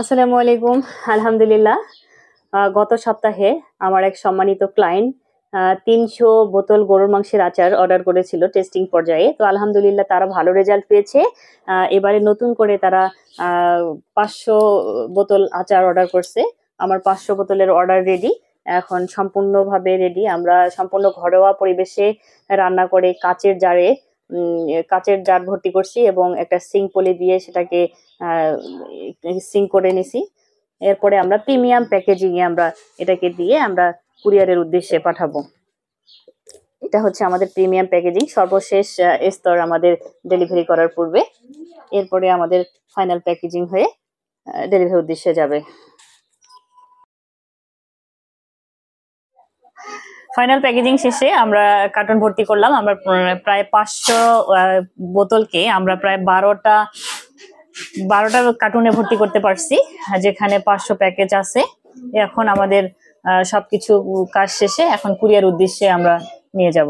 আসসালামু আলাইকুম। আলহামদুলিল্লাহ। গত সপ্তাহে আমার এক সম্মানিত ক্লায়েন্ট ৩০০ বোতল গরুর মাংসের আচার অর্ডার করেছিল টেস্টিং পর্যায়ে। তো আলহামদুলিল্লাহ তারা ভালো রেজাল্ট পেয়েছে। এবারে নতুন করে তারা ৫০০ বোতল আচার অর্ডার করছে। আমার ৫০০ বোতলের অর্ডার রেডি। এখন সম্পূর্ণভাবে রেডি। আমরা সম্পূর্ণ ঘরোয়া পরিবেশে রান্না করে কাচের জার ভর্তি করছি এবং একটা সিঙ্ক পলি দিয়ে সেটাকে সিঙ্ক করে নিছি। এরপরে আমরা প্রিমিয়াম প্যাকেজিং এ আমরা এটাকে দিয়ে আমরা কুরিয়ারের উদ্দেশ্যে পাঠাবো। এটা হচ্ছে আমাদের প্রিমিয়াম প্যাকেজিং, সর্বশেষ স্তর আমাদের ডেলিভারি করার পূর্বে। এরপরে আমাদের ফাইনাল প্যাকেজিং হয়ে ডেলিভারি উদ্দেশ্যে যাবে। ফাইনাল প্যাকেজিং শেষে আমরা কার্টন ভর্তি করলাম। আমরা প্রায় ৫০০ বোতলকে আমরা প্রায় ১২টা কার্টুনে ভর্তি করতে পারছি, যেখানে ৫০০ প্যাকেজ আছে। এখন আমাদের সবকিছু কাজ শেষে এখন কুরিয়ার উদ্দেশ্যে আমরা নিয়ে যাব।